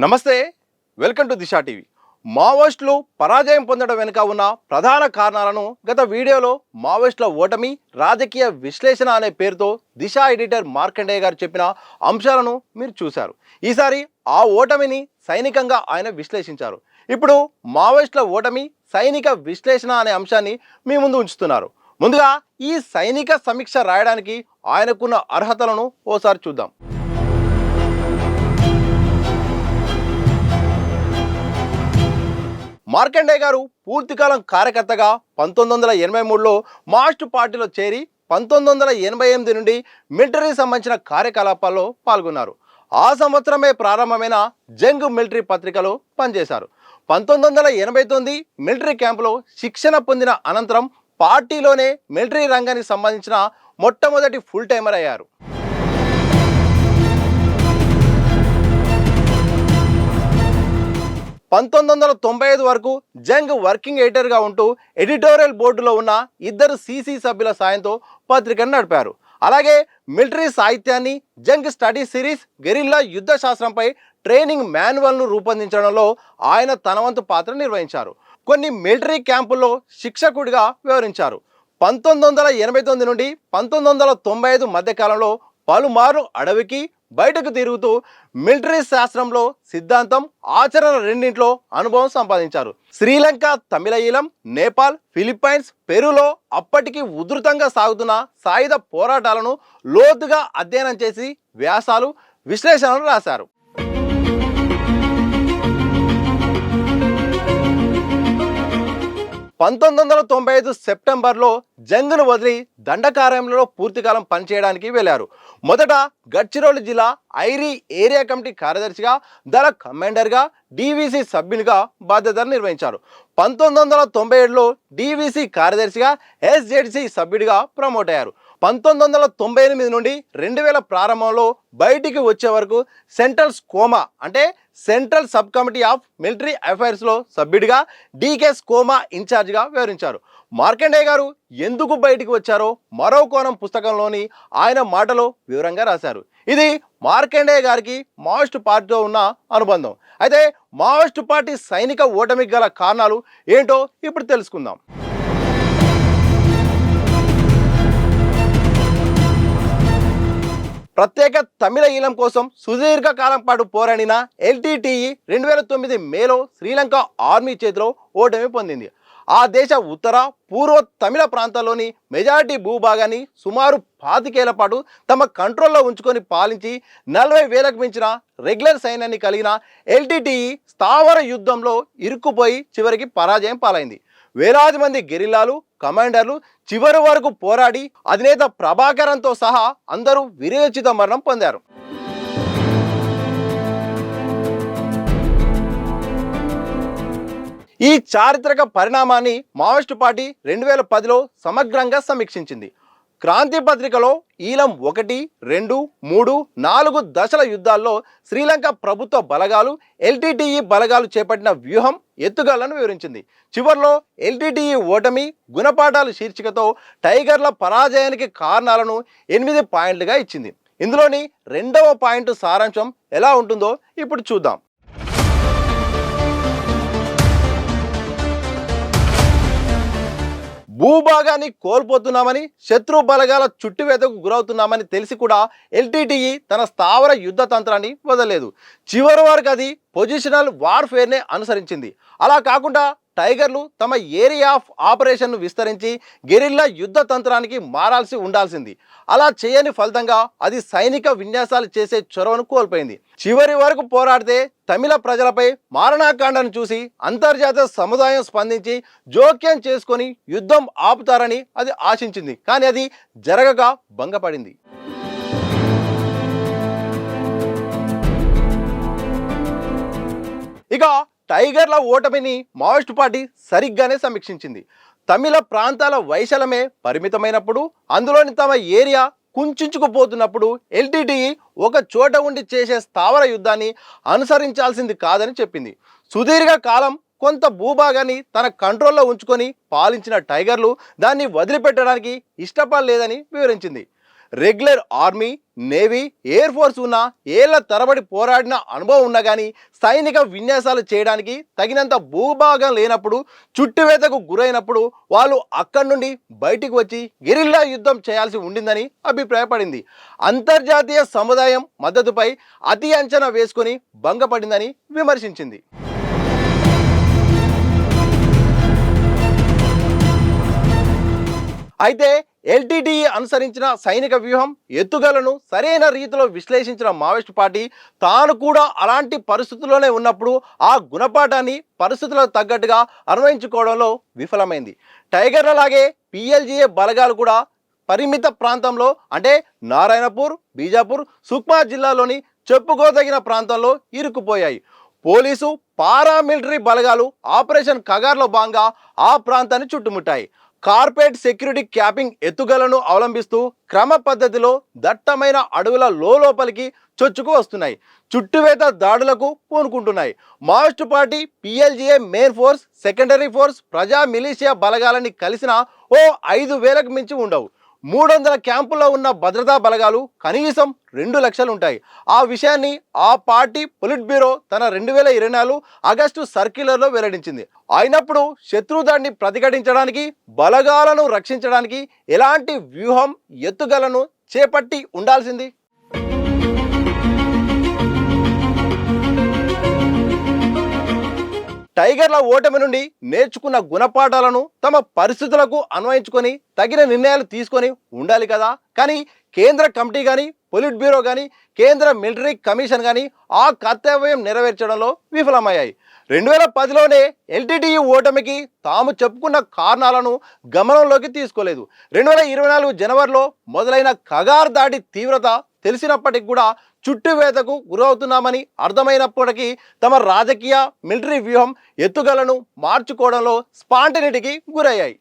నమస్తే, welcome to Disha TV. మావోయిస్టులు పరాజయం పొందడం వెనుక ఉన్న ప్రధాన కారణాలను గత వీడియోలో మావోయిస్టుల ఓటమి రాజకీయ విశ్లేషణ అనే పేరుతో దిశ ఎడిటర్ మార్కండేయ గారు చెప్పిన అంశాలను మీరు చూశారు. ఈసారి ఆ ఓటమిని సైనికంగా ఆయన విశ్లేషించారు. ఇప్పుడు మావోయిస్టుల ఓటమి సైనిక విశ్లేషణ అనే అంశాన్ని మీ ముందు ఉంచుతున్నారు. ముందుగా ఈ సైనిక సమీక్ష రాయడానికి ఆయనకున్న అర్హతలను ఓసారి చూద్దాం. మార్కండేయ గారు పూర్తికాలం కార్యకర్తగా 1983లో మావోయిస్టు పార్టీలో చేరి 1988 నుండి మిలిటరీకి సంబంధించిన కార్యకలాపాల్లో పాల్గొన్నారు. ఆ సంవత్సరమే ప్రారంభమైన జంగ్ మిలిటరీ పత్రికలో పనిచేశారు. 1989 మిలిటరీ క్యాంపులో శిక్షణ పొందిన అనంతరం పార్టీలోనే మిలిటరీ రంగానికి సంబంధించిన మొట్టమొదటి ఫుల్ టైమర్ అయ్యారు. 1995 వరకు జంగ్ వర్కింగ్ ఎడిటర్గా ఉంటూ ఎడిటోరియల్ బోర్డులో ఉన్న ఇద్దరు సీసీ సభ్యుల సాయంతో పత్రికను నడిపారు. అలాగే మిలిటరీ సాహిత్యాన్ని, జంగ్ స్టడీ సిరీస్, గెరిల్లా యుద్ధ శాస్త్రంపై ట్రైనింగ్ మాన్యువల్ను రూపొందించడంలో ఆయన తన వంతు పాత్ర నిర్వహించారు. కొన్ని మిలిటరీ క్యాంపుల్లో శిక్షకుడిగా వ్యవహరించారు. 1989 నుండి 1995 మధ్యకాలంలో పలుమార్లు అడవికి బయటకు తిరుగుతూ మిలిటరీ శాస్త్రంలో సిద్ధాంతం, ఆచరణ రెండింటిలో అనుభవం సంపాదించారు. శ్రీలంక, తమిళఈలం, నేపాల్, ఫిలిప్పైన్స్, పెరూలో అప్పటికి ఉధృతంగా సాగుతున్న సాయుధ పోరాటాలను లోతుగా అధ్యయనం చేసి వ్యాసాలు, విశ్లేషణలు రాశారు. 1995 సెప్టెంబర్లో జంగ్ను వదిలి దండకారణ్యంలో పూర్తికాలం పనిచేయడానికి వెళ్ళారు. మొదట గడ్చిరోలి జిల్లా ఐరీ ఏరియా కమిటీ కార్యదర్శిగా, దళ కమాండర్గా, డీవీసీ సభ్యునిగా బాధ్యతలు నిర్వహించారు. 1997లో డీవీసీ కార్యదర్శిగా, ఎస్జెడ్సీ సభ్యుడిగా ప్రమోట్ అయ్యారు. 1998 నుండి 2000 ప్రారంభంలో బయటికి వచ్చే వరకు సెంట్రల్ స్కోమా అంటే central sub committee of military అఫైర్స్లో సభ్యుడిగా, డీకే స్కోమా ఇన్ఛార్జిగా వ్యవహరించారు. మార్కండేయ గారు ఎందుకు బయటికి వచ్చారో మరో కోణం పుస్తకంలోని ఆయన మాటలో వివరంగా రాశారు. ఇది మార్కండేయ గారికి మావోయిస్టు పార్టీతో ఉన్న అనుబంధం. అయితే మావోయిస్టు పార్టీ సైనిక ఓటమికి గల కారణాలు ఏంటో ఇప్పుడు తెలుసుకుందాం. ప్రత్యేక తమిళ ఈలం కోసం సుదీర్ఘ కాలం పాటు పోరాడిన ఎల్టీటీఈ 2009 మేలో శ్రీలంక ఆర్మీ చేతిలో ఓటమి పొందింది. ఆ దేశ ఉత్తర, పూర్వ తమిళ ప్రాంతాల్లోని మెజారిటీ భూభాగాన్ని సుమారు 25 ఏళ్ల పాటు తమ కంట్రోల్లో ఉంచుకొని పాలించి 40,000కు మించిన రెగ్యులర్ సైన్యాన్ని కలిగిన ఎల్టీటీఈ స్థావర యుద్ధంలో ఇరుక్కుపోయి చివరికి పరాజయం పాలైంది. వేలాది మంది గెరిల్లాలు, కమాండర్లు చివరి వరకు పోరాడి అధినేత ప్రభాకరన్తో సహా అందరూ వీరోచిత మరణం పొందారు. ఈ చారిత్రక పరిణామాన్ని మావోయిస్టు పార్టీ 2010లో సమగ్రంగా సమీక్షించింది. క్రాంతి పత్రికలో ఈలం 1, 2, 3, 4 దశల యుద్ధాల్లో శ్రీలంక ప్రభుత్వ బలగాలు, ఎల్టీటీఈ బలగాలు చేపట్టిన వ్యూహం, ఎత్తుగళ్లను వివరించింది. చివరిలో ఎల్టీటీఈ ఓటమి, గుణపాఠాలు శీర్షికతో టైగర్ల పరాజయానికి కారణాలను 8 పాయింట్లుగా ఇచ్చింది. ఇందులోని 2వ పాయింట్ సారాంశం ఎలా ఉంటుందో ఇప్పుడు చూద్దాం. భూభాగాన్ని కోల్పోతున్నామని, శత్రు బలగాల చుట్టువేతకు గురవుతున్నామని తెలిసి కూడా ఎల్టీటీఈ తన స్థావర యుద్ధ తంత్రాన్ని వదలలేదు. చివరి వరకు అది పొజిషనల్ వార్ఫేర్నే అనుసరించింది. అలా కాకుండా టైగర్లు తమ ఏరియా ఆఫ్ ఆపరేషన్ను విస్తరించి గెరిల్లా యుద్ధ తంత్రానికి మారాల్సి ఉండాల్సింది. అలా చేయని ఫలితంగా అది సైనిక విన్యాసాలు చేసే చొరవను కోల్పోయింది. చివరి వరకు పోరాడితే తమిళ ప్రజలపై మారణాకాండను చూసి అంతర్జాతీయ సముదాయం స్పందించి జోక్యం చేసుకొని యుద్ధం ఆపుతారని అది ఆశించింది. కానీ అది జరగక భంగపడింది. ఇక టైగర్ల ఓటమిని మావోయిస్టు పార్టీ సరిగ్గానే సమీక్షించింది. తమిళ ప్రాంతాల వైశాల్యమే పరిమితమైనప్పుడు, అందులోని తమ ఏరియా కుంచుకుపోతున్నప్పుడు ఎల్టీటీఈ ఒక చోట ఉండి చేసే స్థావర యుద్ధాన్ని అనుసరించాల్సింది కాదని చెప్పింది. సుదీర్ఘ కాలం కొంత భూభాగాన్ని తన కంట్రోల్లో ఉంచుకొని పాలించిన టైగర్లు దాన్ని వదిలిపెట్టడానికి ఇష్టపడలేదని వివరించింది. Regular army, navy, air force ఉన్న ఏళ్ల తరబడి పోరాడిన అనుభవం ఉన్నా కానీ సైనిక విన్యాసాలు చేయడానికి తగినంత భూభాగం లేనప్పుడు, చుట్టువేతకు గురైనప్పుడు వాళ్ళు అక్కడి నుండి బయటికి వచ్చి గెరిల్లా యుద్ధం చేయాల్సి ఉండిందని అభిప్రాయపడింది. అంతర్జాతీయ సముదాయం మద్దతుపై అతి అంచనా వేసుకుని భంగపడిందని విమర్శించింది. అయితే ఎల్టీటీఈ అనుసరించిన సైనిక వ్యూహం ఎత్తుగలను సరైన రీతిలో విశ్లేషించిన మావోయిస్టు పార్టీ తాను కూడా అలాంటి పరిస్థితుల్లోనే ఉన్నప్పుడు ఆ గుణపాఠాన్ని పరిస్థితులకు తగ్గట్టుగా అన్వయించుకోవడంలో విఫలమైంది. టైగర్లలాగే పిఎల్జీఏ బలగాలు కూడా పరిమిత ప్రాంతంలో అంటే నారాయణపూర్, బీజాపూర్, సుక్మా జిల్లాలోని చెప్పుకోదగిన ప్రాంతంలో ఇరుక్కుపోయాయి. పోలీసు, పారామిలిటరీ బలగాలు ఆపరేషన్ కగార్లో భాగంగా ఆ ప్రాంతాన్ని చుట్టుముట్టాయి. కార్పెట్ సెక్యూరిటీ క్యాపింగ్ ఎత్తుగలను అవలంబిస్తూ క్రమ పద్ధతిలో దట్టమైన అడవుల లోపలికి చొచ్చుకు వస్తున్నాయి. చుట్టువేత దాడులకు పూనుకుంటున్నాయి. Maoist party, PLGA main force, secondary force, ప్రజా మిలిషియా బలగాలని కలిసిన ఓ 5,000కు మించి ఉండవు. 300 క్యాంపుల్లో ఉన్న భద్రతా బలగాలు కనీసం 2 లక్షలు ఉంటాయి. ఆ విషయాన్ని ఆ పార్టీ పొలిట్ బ్యూరో తన 2024 ఆగస్టు సర్క్యులర్లో వెల్లడించింది. అయినప్పుడు శత్రుదాడిని ప్రతిఘటించడానికి, బలగాలను రక్షించడానికి ఎలాంటి వ్యూహం, ఎత్తుగలను చేపట్టి ఉండాల్సింది? టైగర్ల ఓటమి నుండి నేర్చుకున్న గుణపాఠాలను తమ పరిస్థితులకు అన్వయించుకొని తగిన నిర్ణయాలు తీసుకొని ఉండాలి కదా. కానీ కేంద్ర కమిటీ కానీ, పొలిట్ బ్యూరో కానీ, కేంద్ర మిలిటరీ కమిషన్ కానీ ఆ కర్తవ్యం నెరవేర్చడంలో విఫలమయ్యాయి. 2010లోనే ఎల్టీటీఈ ఓటమికి తాము చెప్పుకున్న కారణాలను గమనంలోకి తీసుకోలేదు. 2024 జనవరిలో మొదలైన కగార్ దాడి తీవ్రత తెలిసినప్పటికీ కూడా చుట్టువేతకు గురవుతున్నామని అర్థమైనప్పటికీ తమ రాజకీయ, మిలిటరీ వ్యూహం, ఎత్తుగలను మార్చుకోవడంలో స్పాంటనిటీకి గురయ్యాయి.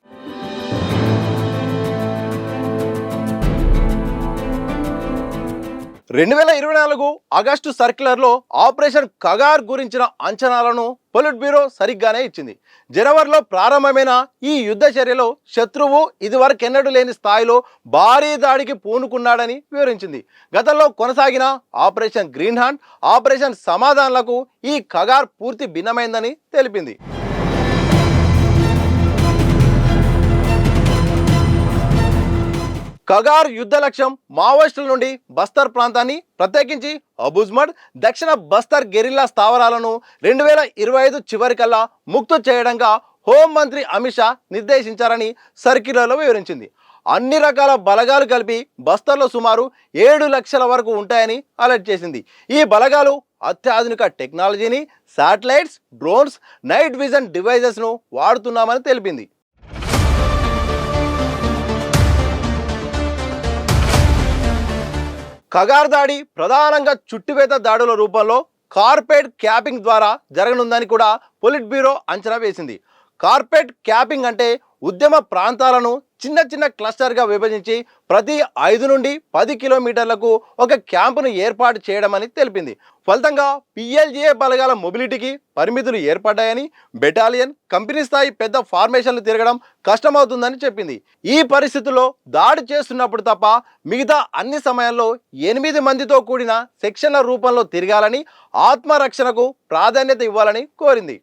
రెండు 2024 ఆగస్టు సర్క్యులర్లో ఆపరేషన్ కగార్ గురించిన అంచనాలను పొలిట్ బ్యూరో సరిగ్గానే ఇచ్చింది. జనవరిలో ప్రారంభమైన ఈ యుద్ధ చర్యలో శత్రువు ఇదివరకెన్నడూ లేని స్థాయిలో భారీ దాడికి పూనుకున్నాడని వివరించింది. గతంలో కొనసాగిన ఆపరేషన్ గ్రీన్ హ్యాండ్, ఆపరేషన్ సమాధానాలకు ఈ కగార్ పూర్తి భిన్నమైందని తెలిపింది. కగార్ యుద్ధ లక్ష్యం మావోయిస్టుల నుండి బస్తర్ ప్రాంతాన్ని, ప్రత్యేకించి అబుజ్మడ్, దక్షిణ బస్తర్ గెరిల్లా స్థావరాలను 2025 చివరికల్లా ముక్తు చేయడంగా హోంమంత్రి అమిత్ షా నిర్దేశించారని సర్క్యులర్లో వివరించింది. అన్ని రకాల బలగాలు కలిపి బస్తర్లో సుమారు 7 లక్షల వరకు ఉంటాయని అలర్ట్ చేసింది. ఈ బలగాలు అత్యాధునిక టెక్నాలజీని, శాటిలైట్స్, డ్రోన్స్, నైట్ విజన్ డివైజెస్ను వాడుతున్నామని తెలిపింది. కగార్ దాడి ప్రధానంగా చుట్టువేత దాడుల రూపంలో కార్పెట్ క్యాపింగ్ ద్వారా జరగనుందని కూడా పొలిట్ బ్యూరో అంచనా వేసింది. కార్పెట్ క్యాపింగ్ అంటే ఉద్యమ ప్రాంతాలను చిన్న చిన్న క్లస్టర్గా విభజించి ప్రతి 5 నుండి 10 కిలోమీటర్లకు ఒక క్యాంపును ఏర్పాటు చేయడం అని తెలిపింది. ఫలితంగా పిఎల్జీఏ బలగాల మొబిలిటీకి పరిమితులు ఏర్పడ్డాయని, బెటాలియన్, కంపెనీ స్థాయి పెద్ద ఫార్మేషన్లు తిరగడం కష్టమవుతుందని చెప్పింది. ఈ పరిస్థితుల్లో దాడి చేస్తున్నప్పుడు తప్ప మిగతా అన్ని సమయాల్లో 8 మందితో కూడిన సెక్షన్ల రూపంలో తిరగాలని, ఆత్మరక్షణకు ప్రాధాన్యత ఇవ్వాలని కోరింది.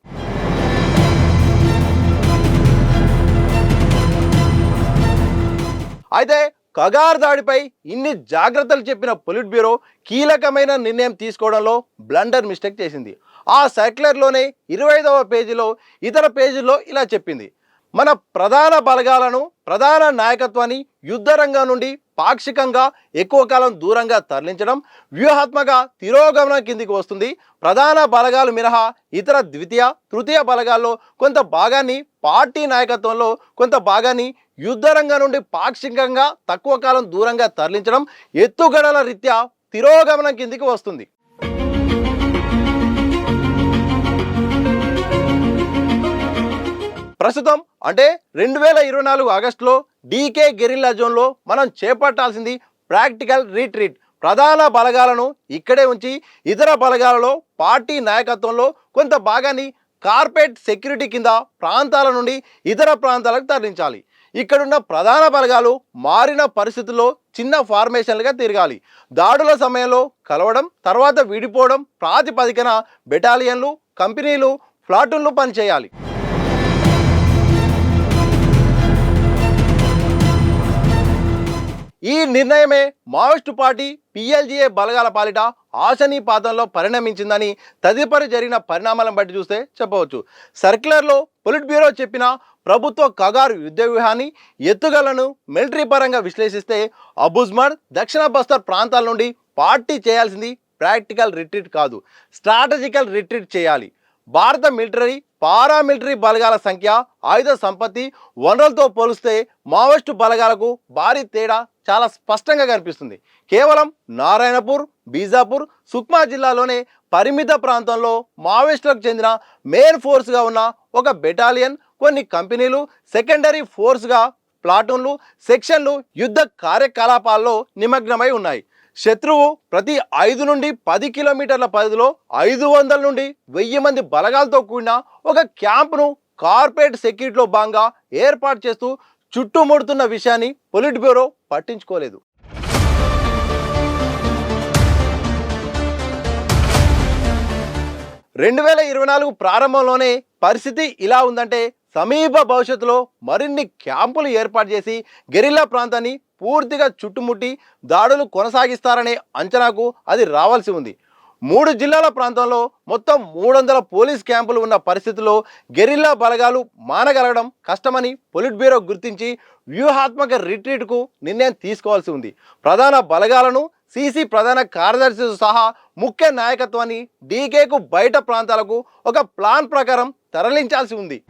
అయితే కగార్ దాడిపై ఇన్ని జాగ్రత్తలు చెప్పిన పొలిట్ బ్యూరో కీలకమైన నిర్ణయం తీసుకోవడంలో బ్లండర్ మిస్టేక్ చేసింది. ఆ సర్క్యులర్లోనే 25వ పేజీలో ఇతర పేజీల్లో ఇలా చెప్పింది: మన ప్రధాన బలగాలను, ప్రధాన నాయకత్వాన్ని యుద్ధ రంగం నుండి పాక్షికంగా ఎక్కువ కాలం దూరంగా తరలించడం వ్యూహాత్మక తిరోగమనం కిందికి వస్తుంది. ప్రధాన బలగాలు మినహా ఇతర ద్వితీయ, తృతీయ బలగాల్లో కొంత భాగాన్ని, పార్టీ నాయకత్వంలో కొంత భాగాన్ని యుద్ధ రంగం నుండి పాక్షికంగా తక్కువ కాలం దూరంగా తరలించడం ఎత్తుగడల రీత్యా తిరోగమనం కిందికి వస్తుంది. ప్రస్తుతం అంటే 2024 ఆగస్టులో డీకే గెరిల్లా జోన్లో మనం చేపట్టాల్సింది ప్రాక్టికల్ రీట్రీట్. ప్రధాన బలగాలను ఇక్కడే ఉంచి ఇతర బలగాలలో పార్టీ నాయకత్వంలో కొంత భాగాన్ని కార్పెట్ సెక్యూరిటీ కింద ప్రాంతాల నుండి ఇతర ప్రాంతాలకు తరలించాలి. ఇక్కడున్న ప్రధాన బలగాలు మారిన పరిస్థితుల్లో చిన్న ఫార్మేషన్లుగా తిరగాలి. దాడుల సమయంలో కలవడం, తర్వాత విడిపోవడం ప్రాతిపదికన బెటాలియన్లు, కంపెనీలు, ప్లాటూన్లు పనిచేయాలి. ఈ నిర్ణయమే మావోయిస్టు పార్టీ పిఎల్జిఏ బలగాల పాలిట ఆశనీపాతంలో పరిణమించిందని తదుపరి జరిగిన పరిణామాలను బట్టి చూస్తే చెప్పవచ్చు. సర్క్యులర్లో పొలిట్ బ్యూరో చెప్పిన ప్రభుత్వ కగారు యుద్ధ వ్యూహాన్ని, ఎత్తుగలను మిలిటరీ పరంగా విశ్లేషిస్తే అబుజ్మర్, దక్షిణ బస్తర్ ప్రాంతాల నుండి పార్టీ చేయాల్సింది ప్రాక్టికల్ రిట్రీట్ కాదు, స్ట్రాటజికల్ రిట్రీట్ చేయాలి. భారత మిలిటరీ, పారామిలిటరీ బలగాల సంఖ్య, ఆయుధ సంపత్తి, వనరులతో పోలిస్తే మావోయిస్టు బలగాలకు భారీ తేడా చాలా స్పష్టంగా కనిపిస్తుంది. కేవలం నారాయణపూర్, బీజాపూర్, సుక్మా జిల్లాలోనే పరిమిత ప్రాంతంలో మావోయిస్టులకు చెందిన మెయిన్ ఫోర్స్గా ఉన్న ఒక బెటాలియన్, కొన్ని కంపెనీలు, సెకండరీ ఫోర్స్గా ప్లాటూన్లు, సెక్షన్లు యుద్ధ కార్యకలాపాల్లో నిమగ్నమై ఉన్నాయి. శత్రువు ప్రతి 5 నుండి 10 కిలోమీటర్ల పరిధిలో 500 నుండి 1000 మంది బలగాలతో కూడిన ఒక క్యాంపును కార్పొరేట్ సెక్యూరిటీలో భాగంగా ఏర్పాటు చేస్తూ చుట్టుముడుతున్న విషయాన్ని పొలిట్ బ్యూరో పట్టించుకోలేదు. 2024 ప్రారంభంలోనే పరిస్థితి ఇలా ఉందంటే సమీప భవిష్యత్తులో మరిన్ని క్యాంపులు ఏర్పాటు చేసి గెరిల్లా ప్రాంతాన్ని పూర్తిగా చుట్టుముట్టి దాడులు కొనసాగిస్తారనే అంచనాకు అది రావాల్సి ఉంది. 3 జిల్లాల ప్రాంతంలో మొత్తం 300 పోలీస్ క్యాంపులు ఉన్న పరిస్థితుల్లో గెరిల్లా బలగాలు మానగలగడం కష్టమని పొలిట్ బ్యూరో గుర్తించి వ్యూహాత్మక రిట్రీట్కు నిర్ణయం తీసుకోవాల్సి ఉంది. ప్రధాన బలగాలను, సిసి ప్రధాన కార్యదర్శి సహా ముఖ్య నాయకత్వాన్ని డీకేకు బయట ప్రాంతాలకు ఒక ప్లాన్ ప్రకారం తరలించాల్సి ఉంది.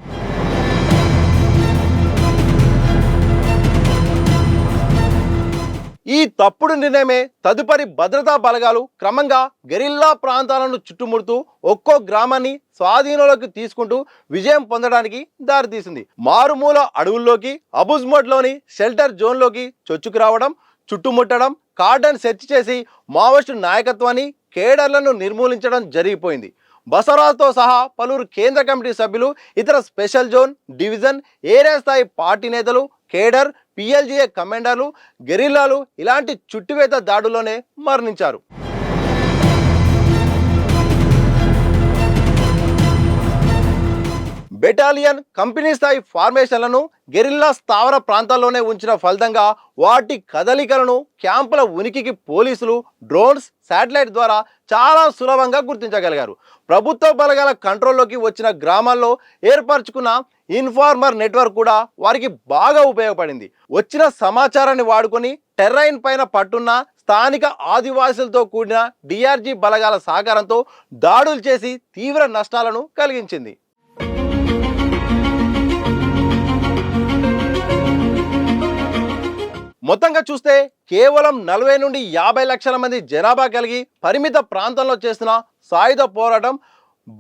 ఈ తప్పుడు నిర్ణయమే తదుపరి భద్రతా బలగాలు క్రమంగా గెరిల్లా ప్రాంతాలను చుట్టుముడుతూ ఒక్కో గ్రామాన్ని స్వాధీనంలోకి తీసుకుంటూ విజయం పొందడానికి దారితీసింది. మారుమూల అడవుల్లోకి, అబుజ్మోడ్లోని షెల్టర్ జోన్లోకి చొచ్చుకు రావడం, చుట్టుముట్టడం, కార్డన్ సెర్చ్ చేసి మావోయిస్టు నాయకత్వాన్ని, కేడర్లను నిర్మూలించడం జరిగిపోయింది. బసవరాజ్తో సహా పలువురు కేంద్ర కమిటీ సభ్యులు, ఇతర స్పెషల్ జోన్, డివిజన్, ఏరియా స్థాయి పార్టీ నేతలు, కేడర్, పిఎల్జిఏ కమాండర్లు, గెరిల్లాలు ఇలాంటి చుట్టువేత దాడుల్లోనే మరణించారు. బెటాలియన్, కంపెనీ స్థాయి ఫార్మేషన్లను గెరిల్లా స్థావర ప్రాంతాల్లోనే ఉంచిన ఫలితంగా వాటి కదలికలను క్యాంపుల ఉనికికి పోలీసులు డ్రోన్స్, శాటిలైట్ ద్వారా చాలా సులభంగా గుర్తించగలిగారు. ప్రభుత్వ బలగాల కంట్రోల్లోకి వచ్చిన గ్రామాల్లో ఏర్పరచుకున్న ఇన్ఫార్మర్ నెట్వర్క్ కూడా వారికి బాగా ఉపయోగపడింది. వచ్చిన సమాచారాన్ని వాడుకొని టెర్రైన్ పైన పట్టున్న స్థానిక ఆదివాసులతో కూడిన డిఆర్జీ బలగాల సహకారంతో దాడులు చేసి తీవ్ర నష్టాలను కలిగించింది. మొత్తంగా చూస్తే కేవలం 40 నుండి 50 లక్షల మంది జనాభా కలిగి పరిమిత ప్రాంతంలో చేస్తున్న సాయుధ పోరాటం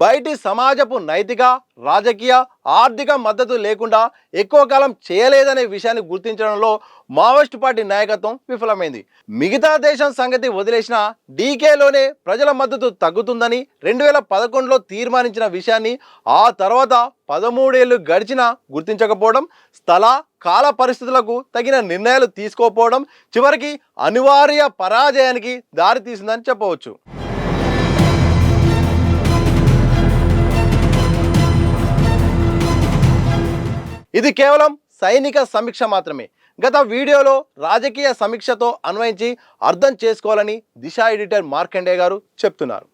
బయటి సమాజపు నైతిక, రాజకీయ, ఆర్థిక మద్దతు లేకుండా ఎక్కువ కాలం చేయలేదనే విషయాన్ని గుర్తించడంలో మావోయిస్టు పార్టీ నాయకత్వం విఫలమైంది. మిగతా దేశం సంగతి వదిలేసిన డీకేలోనే ప్రజల మద్దతు తగ్గుతుందని 2011లో తీర్మానించిన విషయాన్ని ఆ తర్వాత 13 ఏళ్లు గడిచినా గుర్తించకపోవడం, స్థల, కాల పరిస్థితులకు తగిన నిర్ణయాలు తీసుకోకపోవడం చివరికి అనివార్య పరాజయానికి దారితీసిందని చెప్పవచ్చు. ఇది కేవలం సైనిక సమీక్ష మాత్రమే. గత వీడియోలో రాజకీయ సమీక్షతో అన్వయించి అర్థం చేసుకోవాలని దిశ ఎడిటర్ మార్కండే గారు చెప్తున్నారు.